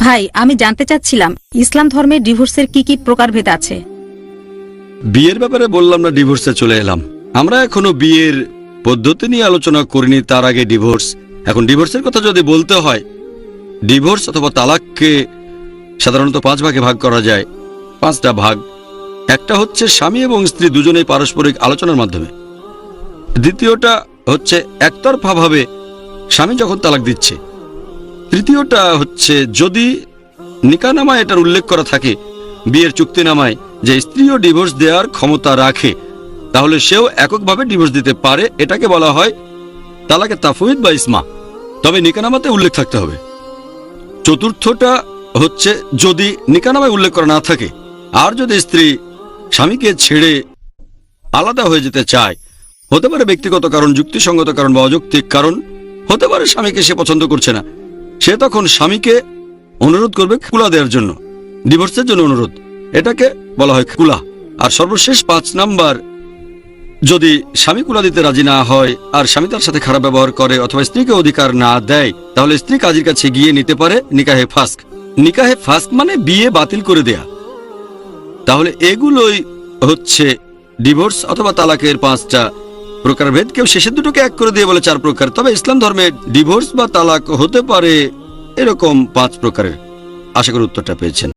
ভাই, আমি জানতে চাচ্ছিলাম ইসলাম ধর্মে ডিভোর্সের কি কি প্রকারভেদ আছে। বিয়ের ব্যাপারে বললাম না, ডিভোর্সে চলে এলাম। আমরা এখনো বিয়ের পদ্ধতি নিয়ে আলোচনা করিনি, তার আগে ডিভোর্স। এখন ডিভোর্সের কথা যদি বলতে হয়, ডিভোর্স অথবা তালাককে সাধারণত 5 ভাগে ভাগ করা যায়। 5টা ভাগ। একটা হচ্ছে স্বামী এবং স্ত্রী দুজনেই পারস্পরিক আলোচনার মাধ্যমে। দ্বিতীয়টা হচ্ছে একতরফাভাবে স্বামী যখন তালাক দিচ্ছে। তৃতীয়টা হচ্ছে যদি নিকাহনামায় এটার উল্লেখ করা থাকে, বিয়ের চুক্তিনামায়, যে স্ত্রীও ডিভোর্স দেওয়ার ক্ষমতা রাখে, তাহলে সেও এককভাবে ডিভোর্স দিতে পারে। এটাকে বলা হয় তালাকে তাফউইদ বা ইসমা, তবে নিকাহনামাতে উল্লেখ থাকতে হবে। চতুর্থটা হচ্ছে যদি নিকাহনামায় উল্লেখ করা না থাকে, আর যদি স্ত্রী স্বামীকে ছেড়ে আলাদা হয়ে যেতে চায়, হতে পারে ব্যক্তিগত কারণ, যুক্তিসঙ্গত কারণ বা অযৌক্তিক কারণ, হতে পারে স্বামীকে সে পছন্দ করছে না, সে তখন স্বামীকে অনুরোধ করবে কুলা দেওয়ার জন্য, ডিভোর্সের জন্য অনুরোধ। এটাকে বলা হয় কুলা। আর সর্বশেষ 5 নাম্বার, যদি স্বামী কুলা দিতে রাজি না হয় আর স্বামী তার সাথে খারাপ ব্যবহার করে অথবা স্ত্রীকে অধিকার না দেয়, তাহলে স্ত্রী কাজীর কাছে গিয়ে নিতে পারে নিকাহে ফাস্ক। নিকাহে ফাস্ক মানে বিয়ে বাতিল করে দেয়া। তাহলে এগুলোই হচ্ছে ডিভোর্স অথবা তালাকের 5টা প্রকারভেদ। কেউ শেষের দুটোকে এক করে দিয়ে বলে 4 প্রকার। তবে ইসলাম ধর্মে ডিভোর্স বা তালাক হতে পারে এরকম 5 প্রকারের। আশা করি উত্তরটা পেয়েছেন।